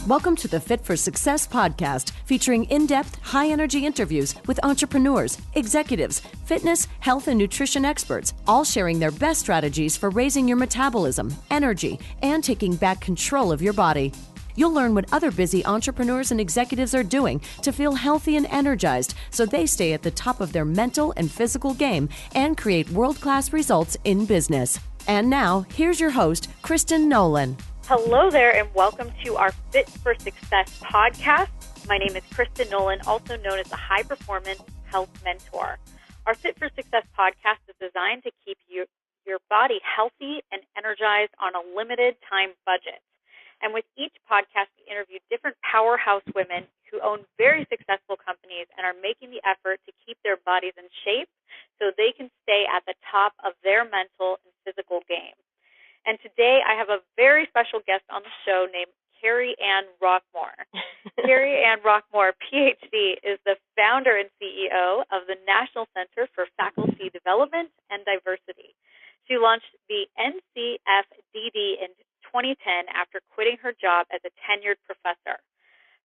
Welcome to the Fit for Success podcast, featuring in-depth, high-energy interviews with entrepreneurs, executives, fitness, health, and nutrition experts, all sharing their best strategies for raising your metabolism, energy, and taking back control of your body. You'll learn what other busy entrepreneurs and executives are doing to feel healthy and energized so they stay at the top of their mental and physical game and create world-class results in business. And now, here's your host, Kristen Nolan. Hello there, and welcome to our Fit for Success podcast. My name is Kristen Nolan, also known as the High Performance Health Mentor. Our Fit for Success podcast is designed to keep your body healthy and energized on a limited time budget. And with each podcast, we interview different powerhouse women who own very successful companies and are making the effort to keep their bodies in shape so they can stay at the top of their mental and physical game. And today I have a very special guest on the show named Kerry Ann Rockquemore. Kerry Ann Rockquemore, PhD, is the founder and CEO of the National Center for Faculty Development and Diversity. She launched the NCFDD in 2010 after quitting her job as a tenured professor.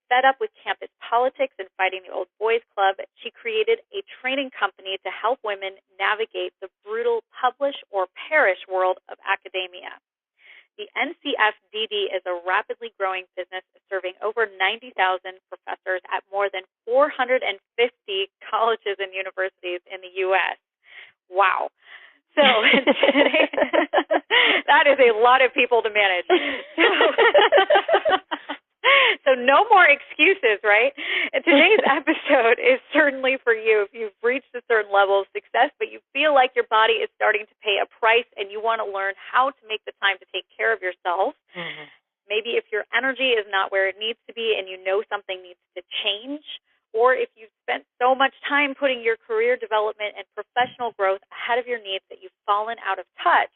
Fed up with campus politics and fighting the old boys club, she created a training company to help women navigate the brutal publish or perish world of academia. The NCFDD is a rapidly growing business serving over 90,000 professors at more than 450 colleges and universities in the U.S. Wow. So today, that is a lot of people to manage. So no more excuses, right? And today's episode is certainly for you if you've reached a certain level of success, but you feel like your body is starting to pay a price and you want to learn how to make the time to take care of yourself. Mm-hmm. Maybe if your energy is not where it needs to be and you know something needs to change, or if you've spent so much time putting your career development and professional growth ahead of your needs that you've fallen out of touch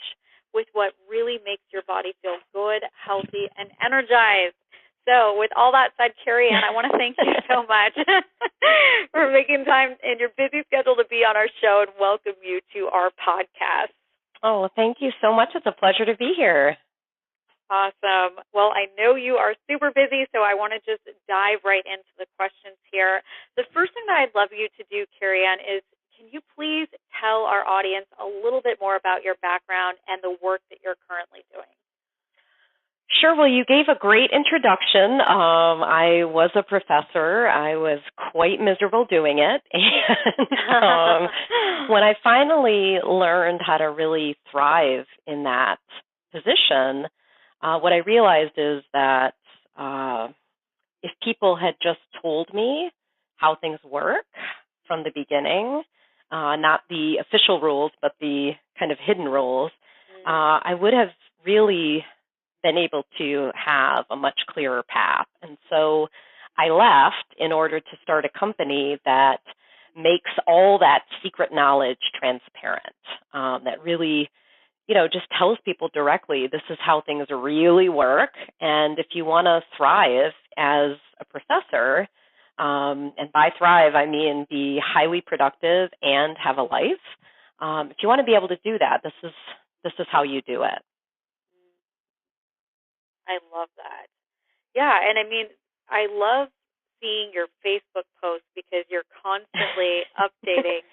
with what really makes your body feel good, healthy, and energized. So with all that said, Kerry Ann, I want to thank you so much for making time in your busy schedule to be on our show and welcome you to our podcast. Oh, thank you so much. It's a pleasure to be here. Awesome. Well, I know you are super busy, so I want to just dive right into the questions here. The first thing that I'd love you to do, Kerry Ann, is can you please tell our audience a little bit more about your background and the work that you're currently doing? Sure. Well, you gave a great introduction. I was a professor. I was quite miserable doing it. And when I finally learned how to really thrive in that position, what I realized is that if people had just told me how things work from the beginning, not the official rules, but the kind of hidden rules, I would have really been able to have a much clearer path. And so I left in order to start a company that makes all that secret knowledge transparent, that really, just tells people directly, this is how things really work. And if you want to thrive as a professor, and by thrive, I mean be highly productive and have a life, if you want to be able to do that, this is how you do it. I love that. Yeah, and I mean, I love seeing your Facebook posts because you're constantly updating,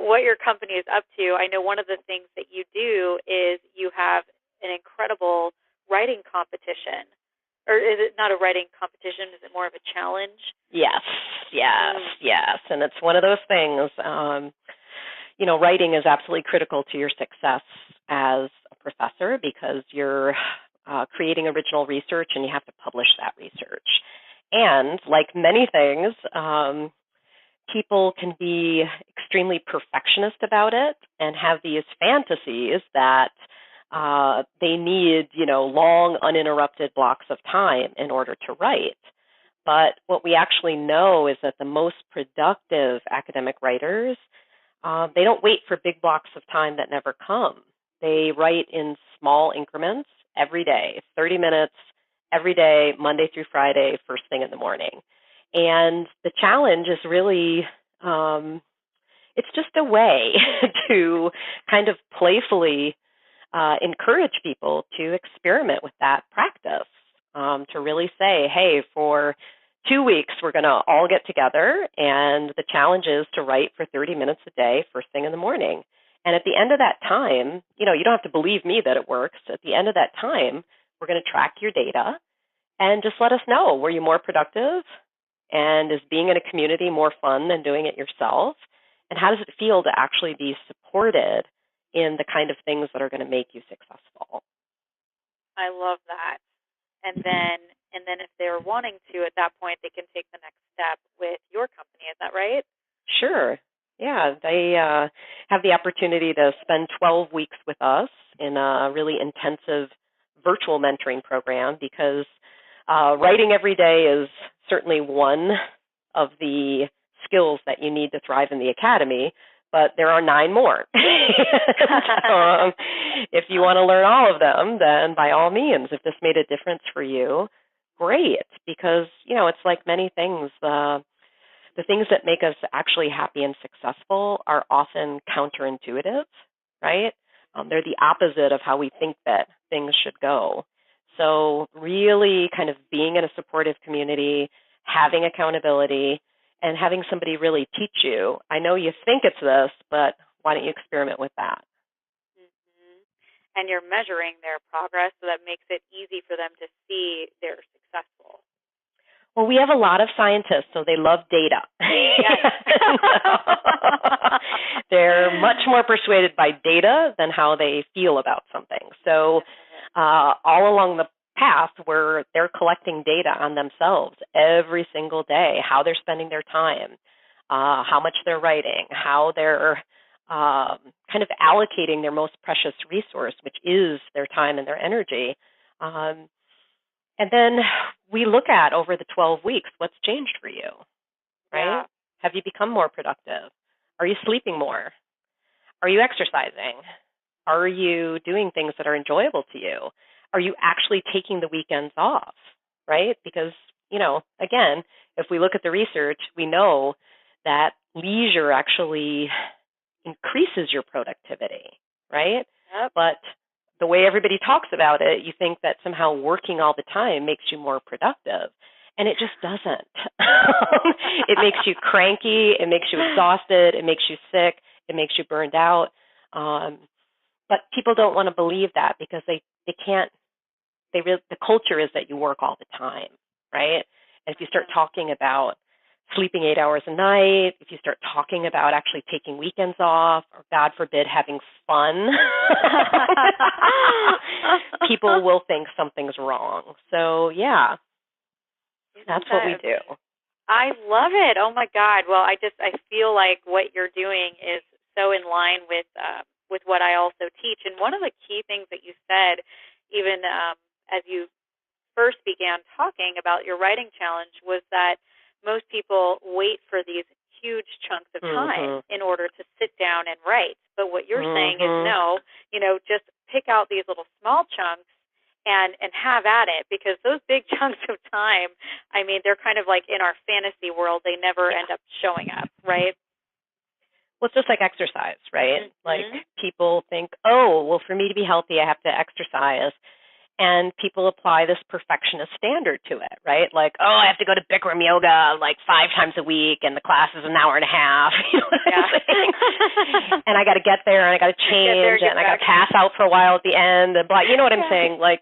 what your company is up to. I know one of the things that you do is you have an incredible writing competition. Or is it not a writing competition? Is it more of a challenge? Yes. And it's one of those things, writing is absolutely critical to your success as a professor because you're creating original research, and you have to publish that research. And like many things, people can be extremely perfectionist about it and have these fantasies that they need, long, uninterrupted blocks of time in order to write. But what we actually know is that the most productive academic writers, they don't wait for big blocks of time that never come. They write in small increments every day, 30 minutes every day, Monday through Friday, first thing in the morning. And the challenge is really, it's just a way to kind of playfully encourage people to experiment with that practice, to really say, hey, for 2 weeks, we're going to all get together, and the challenge is to write for 30 minutes a day, first thing in the morning. And at the end of that time, you don't have to believe me that it works. At the end of that time, we're going to track your data and just let us know, were you more productive? And is being in a community more fun than doing it yourself? And how does it feel to actually be supported in the kind of things that are going to make you successful? I love that. And then if they're wanting to, at that point, they can take the next step with your company. Is that right? Sure. Yeah, they have the opportunity to spend 12 weeks with us in a really intensive virtual mentoring program, because writing every day is certainly one of the skills that you need to thrive in the academy, but there are 9 more. So, if you want to learn all of them, then by all means, if this made a difference for you, great, because, it's like many things. The things that make us actually happy and successful are often counterintuitive, right? They're the opposite of how we think that things should go. So really kind of being in a supportive community, having accountability, and having somebody really teach you. I know you think it's this, but why don't you experiment with that? Mm-hmm. And you're measuring their progress, so that makes it easy for them to see they're successful. Well, we have a lot of scientists, so they love data. Yes. They're much more persuaded by data than how they feel about something. So all along the path where they're collecting data on themselves every single day, how they're spending their time, how much they're writing, how they're kind of allocating their most precious resource, which is their time and their energy. And then we look at, over the 12 weeks, what's changed for you, right? Yeah. Have you become more productive? Are you sleeping more? Are you exercising? Are you doing things that are enjoyable to you? Are you actually taking the weekends off, right? Because, again, if we look at the research, we know that leisure actually increases your productivity, right? Yep. But the way everybody talks about it, you think that somehow working all the time makes you more productive. And it just doesn't. It makes you cranky. It makes you exhausted. It makes you sick. It makes you burned out. But people don't want to believe that, because they can't. The culture is that you work all the time, right? And if you start talking about sleeping 8 hours a night, if you start talking about actually taking weekends off, or God forbid, having fun, people will think something's wrong. So, yeah, that's what we do. I love it. Oh, my God. Well, I feel like what you're doing is so in line with what I also teach. And one of the key things that you said, even as you first began talking about your writing challenge, was that most people wait for these huge chunks of time in order to sit down and write. But what you're saying is no, just pick out these little small chunks and have at it, because those big chunks of time, I mean, they're kind of like in our fantasy world. They never end up showing up, right? Well, it's just like exercise, right? Like, people think, oh, well, for me to be healthy, I have to exercise. And people apply this perfectionist standard to it, right? Like, oh, I have to go to Bikram yoga like 5 times a week, and the class is an hour and a half. You know what I'm saying? And I got to get there, and I got to change, and I got to pass out for a while at the end, and blah. You know what I'm saying? Like,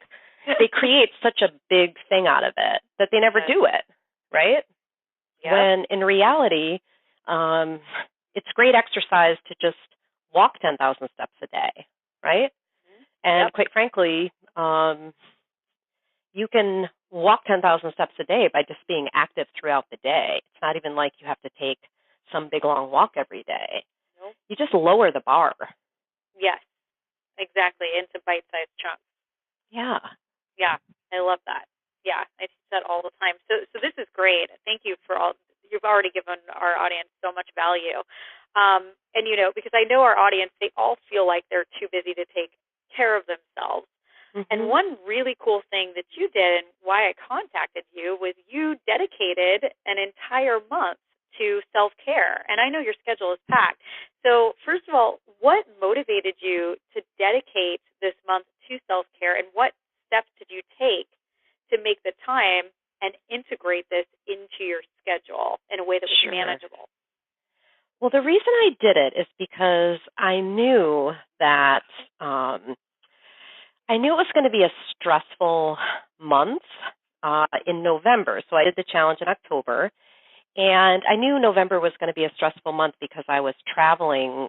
they create such a big thing out of it that they never do it, right? Yep. When in reality, it's great exercise to just walk 10,000 steps a day, right? And quite frankly, you can walk 10,000 steps a day by just being active throughout the day. It's not even like you have to take some big long walk every day. Nope. You just lower the bar. Yes, exactly, into bite-sized chunks. Yeah. Yeah, I love that. Yeah, I teach that all the time. So this is great. Thank you for all. You've already given our audience so much value. And, because I know our audience, they all feel like they're too busy to take care of themselves. And one really cool thing that you did, and why I contacted you, was you dedicated an entire month to self-care. And I know your schedule is packed. So first of all, what motivated you to dedicate this month to self-care, and what steps did you take to make the time and integrate this into your schedule in a way that was manageable? Well, the reason I did it is because I knew that it was going to be a stressful month in November. So I did the challenge in October, and I knew November was going to be a stressful month because I was traveling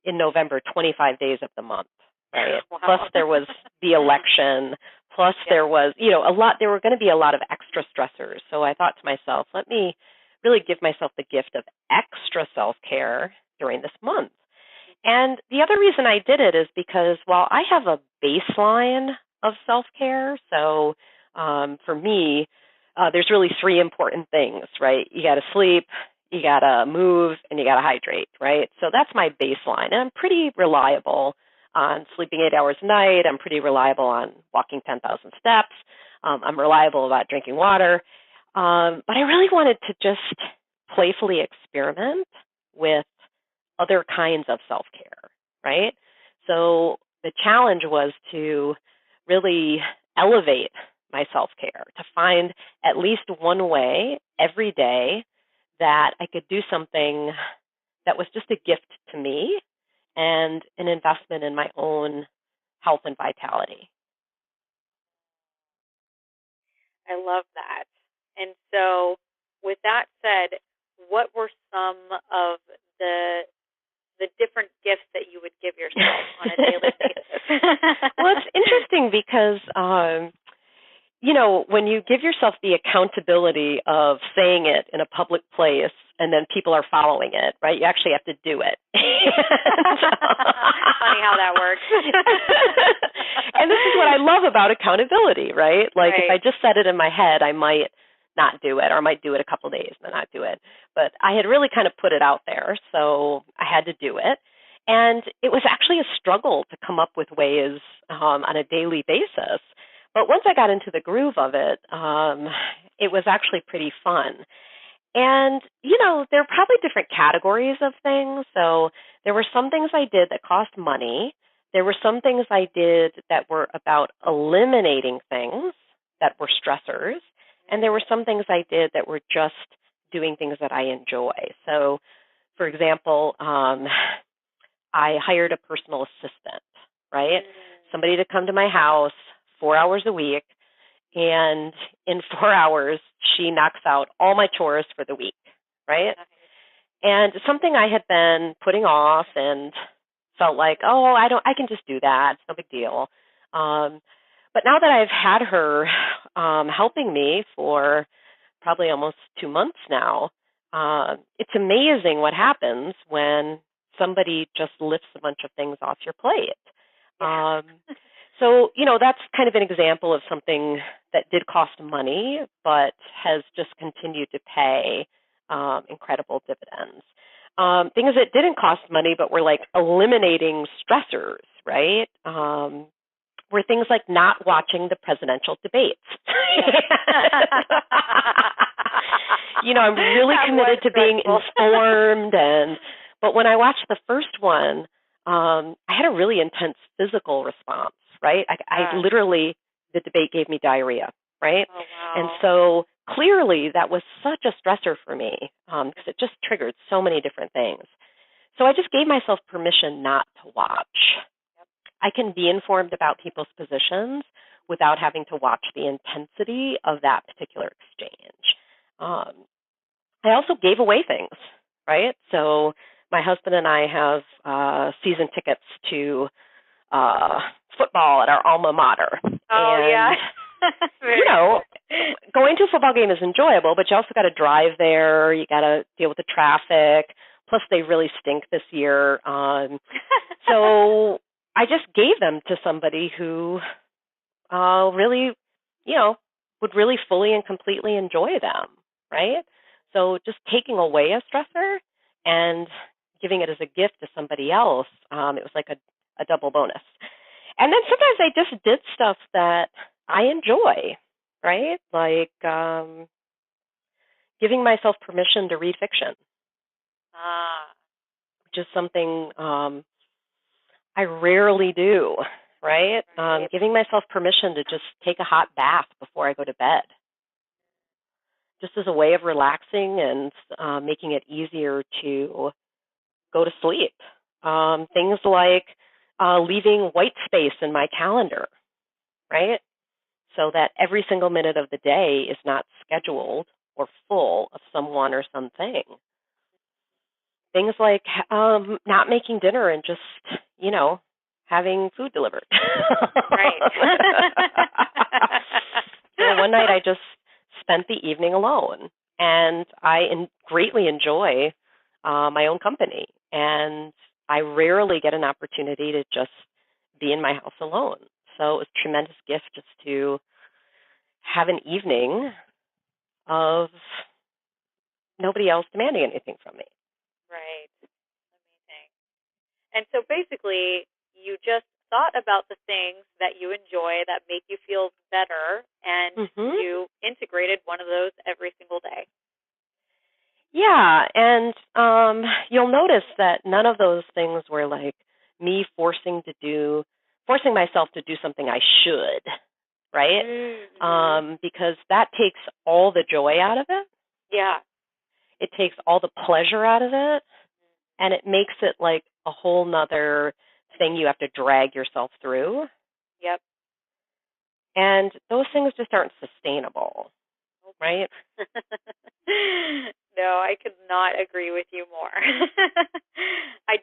in November 25 days of the month, right? Wow. Plus there was the election, plus there was, there were going to be a lot of extra stressors. So I thought to myself, let me really give myself the gift of extra self-care during this month. And the other reason I did it is because while I have a baseline of self-care, so for me, there's really three important things, right? You got to sleep, you got to move, and you got to hydrate, right? So that's my baseline. And I'm pretty reliable on sleeping 8 hours a night. I'm pretty reliable on walking 10,000 steps. I'm reliable about drinking water. But I really wanted to just playfully experiment with other kinds of self-care, right? So the challenge was to really elevate my self-care, to find at least one way every day that I could do something that was just a gift to me and an investment in my own health and vitality. I love that. And so with that said, what were some of the different gifts that you would give yourself on a daily basis? Well, it's interesting because, when you give yourself the accountability of saying it in a public place and then people are following it, right, you actually have to do it. Funny how that works. And this is what I love about accountability, right? Like if I just said it in my head, I might not do it, or I might do it a couple of days and then not do it. But I had really kind of put it out there, so I had to do it. And it was actually a struggle to come up with ways on a daily basis. But once I got into the groove of it, it was actually pretty fun. And, there are probably different categories of things. So there were some things I did that cost money. There were some things I did that were about eliminating things that were stressors. And there were some things I did that were just doing things that I enjoy. So, for example, I hired a personal assistant, right? Somebody to come to my house 4 hours a week, and in 4 hours, she knocks out all my chores for the week, right? And something I had been putting off and felt like, I can just do that. It's no big deal. But now that I've had her helping me for probably almost 2 months now, it's amazing what happens when somebody just lifts a bunch of things off your plate. Yeah. So, that's kind of an example of something that did cost money, but has just continued to pay incredible dividends. Things that didn't cost money, but were like eliminating stressors, right? Were things like not watching the presidential debates. I'm really committed to being informed, but when I watched the first one, I had a really intense physical response, right? I literally, the debate gave me diarrhea, right? Oh, wow. And so clearly that was such a stressor for me because it just triggered so many different things. So I just gave myself permission not to watch. I can be informed about people's positions without having to watch the intensity of that particular exchange. I also gave away things, right? So my husband and I have season tickets to football at our alma mater. Oh, and, yeah. Going to a football game is enjoyable, but you also got to drive there. You got to deal with the traffic. Plus, they really stink this year. So I just gave them to somebody who really, would really fully and completely enjoy them, right? So just taking away a stressor and giving it as a gift to somebody else, it was like a double bonus. And then sometimes I just did stuff that I enjoy, right? Like giving myself permission to read fiction, which is something I rarely do, right? Giving myself permission to just take a hot bath before I go to bed, just as a way of relaxing and making it easier to go to sleep. Things like leaving white space in my calendar, right? So that every single minute of the day is not scheduled or full of someone or something. Things like not making dinner and just, having food delivered. Right. One night I just spent the evening alone, and I greatly enjoy my own company, and I rarely get an opportunity to just be in my house alone. So it was a tremendous gift just to have an evening of nobody else demanding anything from me. Right. Amazing. And so basically, you just thought about the things that you enjoy that make you feel better, and you integrated one of those every single day. Yeah, and you'll notice that none of those things were like me forcing myself to do something I should, right? Mm-hmm. Because that takes all the joy out of it. Yeah. It takes all the pleasure out of it, and it makes it like a whole nother thing you have to drag yourself through. Yep. And those things just aren't sustainable, right? No, I could not agree with you more. I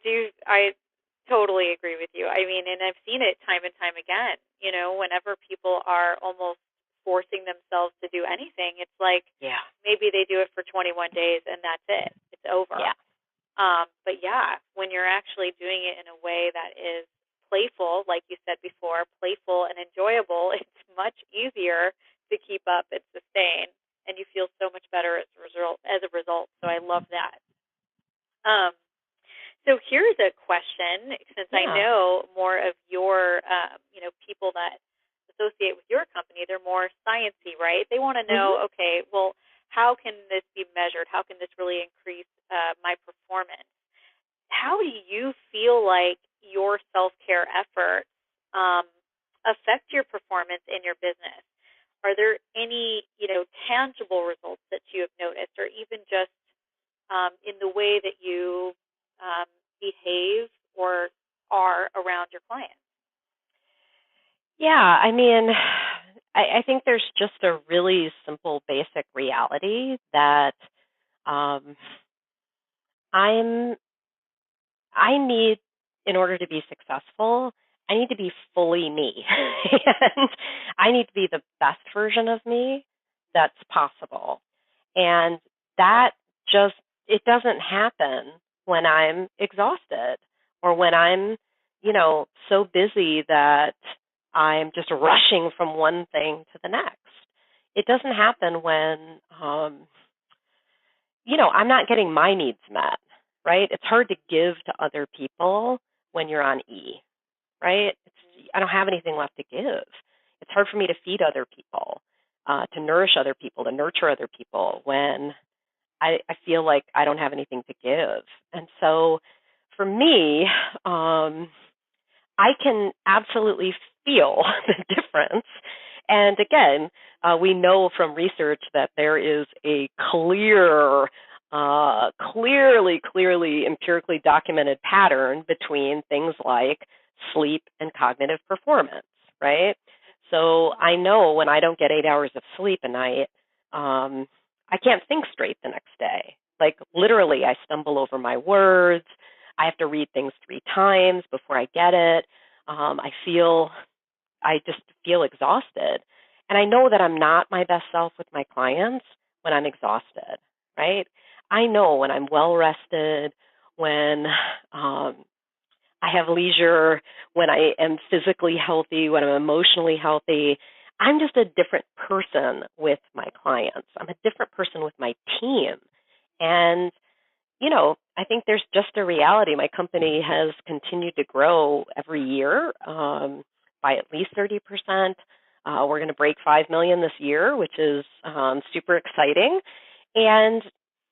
totally agree with you. I mean, and I've seen it time and time again. Whenever people are almost forcing themselves to do anything, it's like maybe they do it for 21 days and that's it. It's over. Yeah. But yeah, when you're actually doing it in a way that is playful, like you said before, playful and enjoyable, it's much easier to keep up and sustain, and you feel so much better as a result. So I love that. So here's a question, since I know more of your, people that associate with your company, they're more sciencey, right? They want to know, okay, well, how can this be measured? How can this really increase my performance? How do you feel like your self-care efforts affect your performance in your business? Are there any, tangible results that you have noticed, or even just in the way that you behave or are around your clients? Yeah, I mean, I think there's just a really simple, basic reality that I need, in order to be successful, I need to be fully me. And I need to be the best version of me that's possible. And that it doesn't happen when I'm exhausted or when I'm, so busy that I'm just rushing from one thing to the next. It doesn't happen when, I'm not getting my needs met, right? It's hard to give to other people when you're on E, right? I don't have anything left to give. It's hard for me to feed other people, to nourish other people, to nurture other people when I feel like I don't have anything to give. And so for me, I can absolutely feel the difference. And again, we know from research that there is a clearly empirically documented pattern between things like sleep and cognitive performance, right? So I know when I don't get 8 hours of sleep a night, I can't think straight the next day. Like literally, I stumble over my words. I have to read things 3 times before I get it. I just feel exhausted. And I know that I'm not my best self with my clients when I'm exhausted, right? I know when I'm well rested, when I have leisure, when I am physically healthy, when I'm emotionally healthy. I'm just a different person with my clients. I'm a different person with my team. And, I think there's just a reality. My company has continued to grow every year by at least 30%. We're going to break 5 million this year, which is super exciting. And,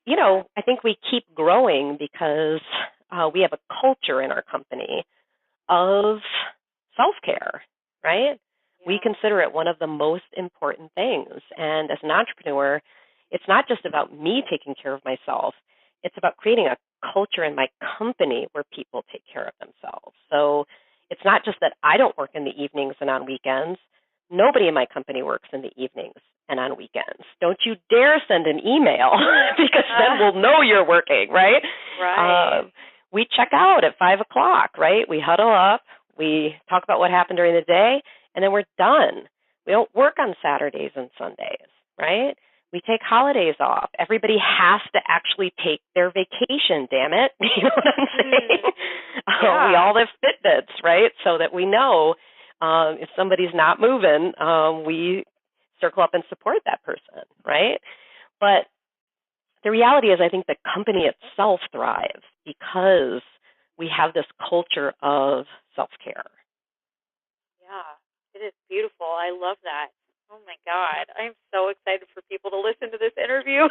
I think we keep growing because we have a culture in our company of self-care, right? Yeah. We consider it one of the most important things. And as an entrepreneur, it's not just about me taking care of myself. It's about creating a culture in my company where people take care of themselves. So it's not just that I don't work in the evenings and on weekends. Nobody in my company works in the evenings and on weekends. Don't you dare send an email because then we'll know you're working, right? Right. We check out at 5 o'clock, right? We huddle up, we talk about what happened during the day, and then we're done. We don't work on Saturdays and Sundays, right? We take holidays off. Everybody has to actually take their vacation, damn it. You know what I'm saying? Yeah. We all have Fitbits, right? So that we know if somebody's not moving, we circle up and support that person, right? But the reality is I think the company itself thrives because we have this culture of self-care. Yeah, it is beautiful. I love that. Oh, my God. I'm so excited for people to listen to this interview.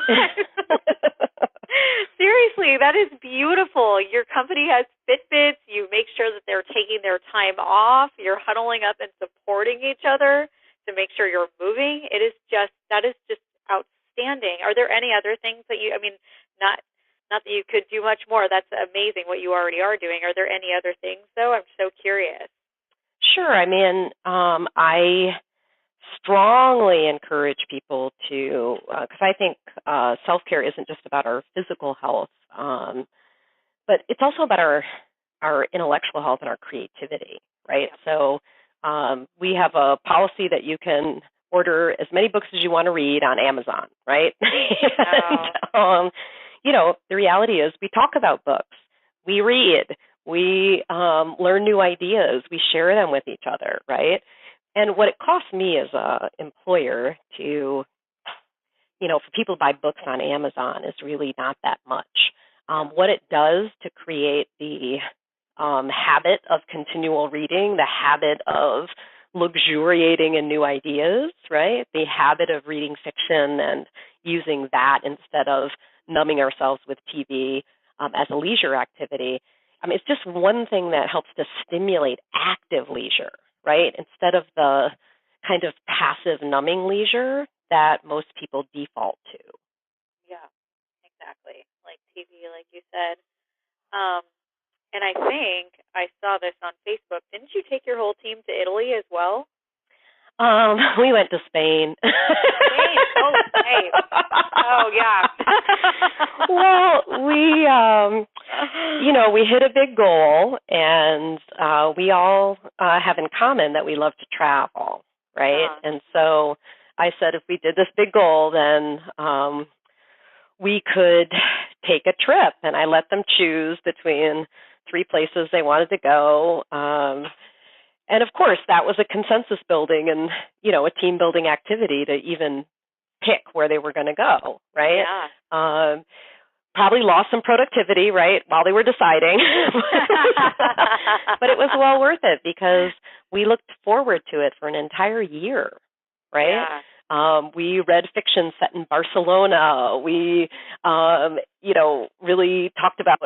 Seriously, that is beautiful. Your company has Fitbits. You make sure that they're taking their time off. You're huddling up and supporting each other to make sure you're moving. That is just outstanding. Are there any other things that not that you could do much more. That's amazing what you already are doing. Are there any other things, though? I'm so curious. Sure. I mean, I strongly encourage people to, because I think self-care isn't just about our physical health, but it's also about our intellectual health and our creativity, right? Yeah. So we have a policy that you can order as many books as you want to read on Amazon, right? And, the reality is we talk about books, we read, we learn new ideas, we share them with each other, right? And what it costs me as an employer to, for people to buy books on Amazon is really not that much. What it does to create the habit of continual reading, the habit of luxuriating in new ideas, right? The habit of reading fiction and using that instead of numbing ourselves with TV as a leisure activity. It's just one thing that helps to stimulate active leisure, right? Instead of the kind of passive numbing leisure that most people default to. Yeah, exactly. Like TV, like you said. And I think I saw this on Facebook. Didn't you take your whole team to Italy as well? We went to Spain. Spain? Oh, Spain. Oh, yeah. Well, we hit a big goal, and we all have in common that we love to travel, right? And so I said if we did this big goal, then we could take a trip, and I let them choose between 3 places they wanted to go. And, of course, that was a consensus building and, a team building activity to even pick where they were going to go, right? Yeah. Probably lost some productivity, right, while they were deciding. But it was well worth it because we looked forward to it for an entire year, right? Yeah. We read fiction set in Barcelona. We, really talked about,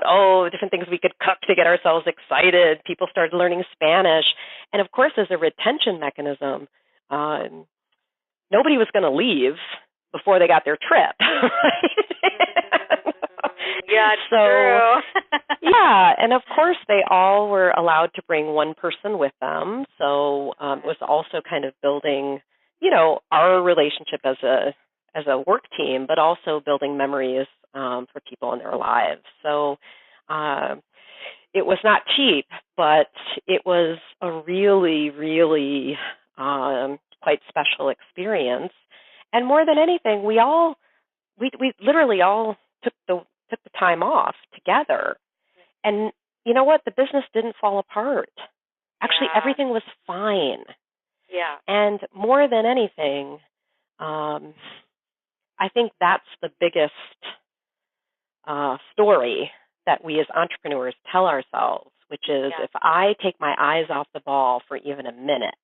different things we could cook to get ourselves excited. People started learning Spanish. And, of course, as a retention mechanism, nobody was going to leave before they got their trip. Yeah, so, true. Yeah, and of course they all were allowed to bring one person with them. So it was also kind of building, our relationship as a work team, but also building memories for people in their lives. So it was not cheap, but it was a really, really quite special experience. And more than anything, we literally all took the time off together. And you know what? The business didn't fall apart. Actually, everything was fine. Yeah. And more than anything, I think that's the biggest story that we as entrepreneurs tell ourselves, which is if I take my eyes off the ball for even a minute,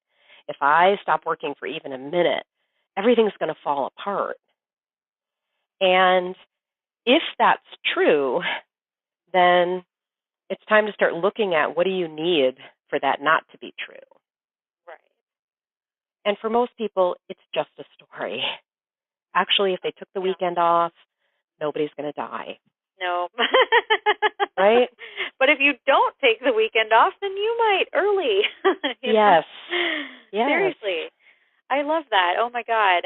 if I stop working for even a minute, everything's going to fall apart. And if that's true, then it's time to start looking at what do you need for that not to be true, And for most people, it's just a story. Actually, if they took the weekend off, nobody's going to die. No. Right? But if you don't take the weekend off, then you might early. Yes. Yes. Seriously. I love that. Oh, my God.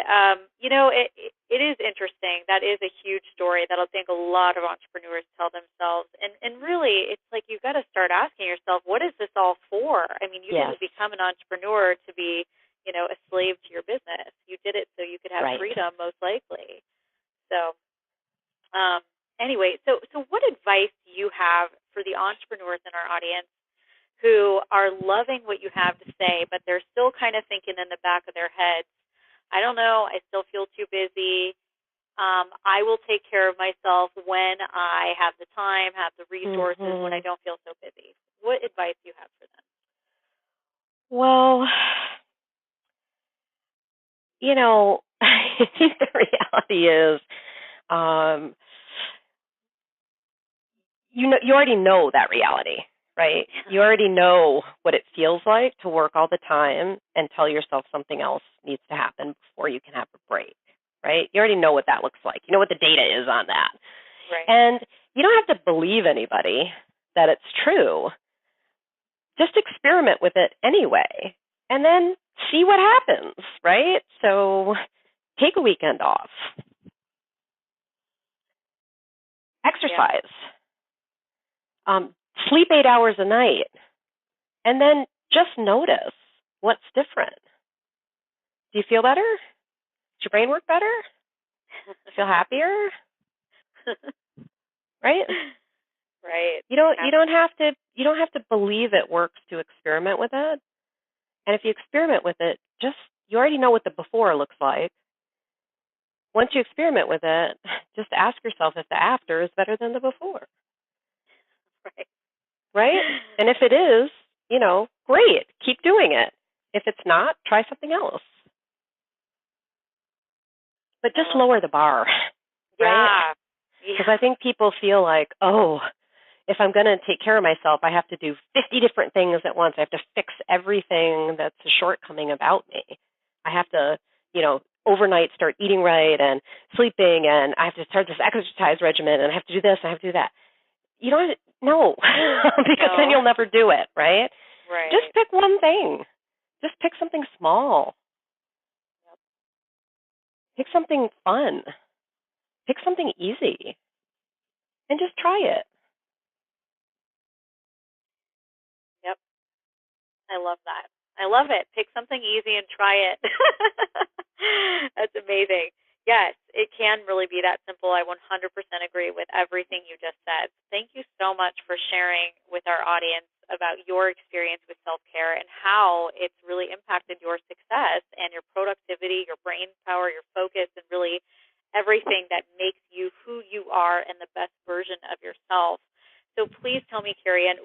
It is interesting. That is a huge story that I think a lot of entrepreneurs tell themselves. And really, it's like you've got to start asking yourself, what is this all for? I mean, you didn't become an entrepreneur to be, a slave to your business. You did it so you could have freedom, most likely. So anyway, so what advice do you have for the entrepreneurs in our audience who are loving what you have to say, but they're still kind of thinking in the back of their heads, I don't know, I still feel too busy. I will take care of myself when I have the time, have the resources, when I don't feel so busy. What advice do you have for them? Well, I think the reality is, you already know that reality, right? You already know what it feels like to work all the time and tell yourself something else needs to happen before you can have a break, right? You already know what that looks like. You know what the data is on that. Right. And you don't have to believe anybody that it's true. Just experiment with it anyway and then see what happens, right? So take a weekend off. Exercise. Sleep 8 hours a night. And then just notice what's different. Do you feel better? Does your brain work better? Feel happier? Right? Right. You don't have to believe it works to experiment with it. And if you experiment with it, you already know what the before looks like. Once you experiment with it, just ask yourself if the after is better than the before. Right. Right? And if it is, great. Keep doing it. If it's not, try something else. But just lower the bar. Right? Because I think people feel like, if I'm going to take care of myself, I have to do 50 different things at once. I have to fix everything that's a shortcoming about me. I have to, overnight start eating right and sleeping, and I have to start this exercise regimen, and I have to do this, and I have to do that. You don't know, because then you'll never do it, right? Right. Just pick one thing. Just pick something small. Yep. Pick something fun. Pick something easy. And just try it. Yep. I love that. I love it. Pick something easy and try it. That's amazing. Yes, it can really be that simple. I 100% agree with everything you just said. Thank you so much for sharing with our audience about your experience with self-care and how it's really impacted your success and your productivity, your brain power, your focus, and really everything that makes you who you are and the best version of yourself. So please tell me, Kerry Ann,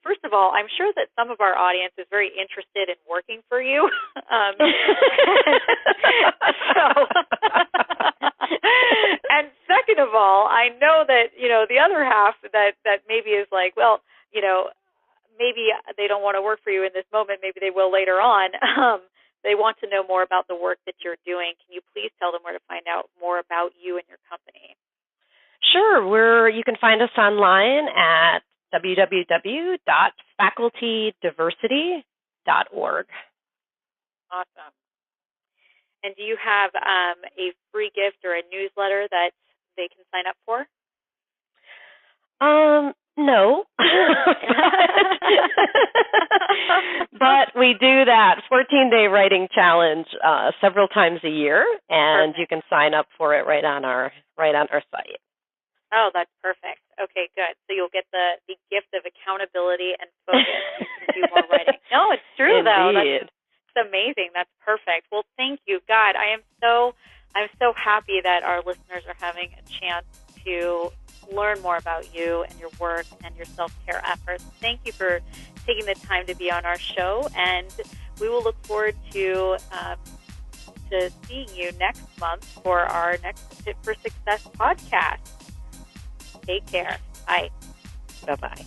first of all, I'm sure that some of our audience is very interested in working for you. And second of all, I know that, the other half that maybe is like, well, maybe they don't want to work for you in this moment. Maybe they will later on. They want to know more about the work that you're doing. Can you please tell them where to find out more about you and your company? Sure. You can find us online at www.facultydiversity.org. Awesome. And do you have a free gift or a newsletter that they can sign up for? No. But we do that 14-day writing challenge several times a year, and you can sign up for it right on our site. Oh, that's perfect. Okay, good. So you'll get the gift of accountability and focus. You can do more writing. No, it's true, though. It's amazing. That's perfect. Well, thank you. God, I'm so happy that our listeners are having a chance to learn more about you and your work and your self-care efforts. Thank you for taking the time to be on our show, and we will look forward to seeing you next month for our next Fit for Success podcast. Take care. Bye. Bye-bye.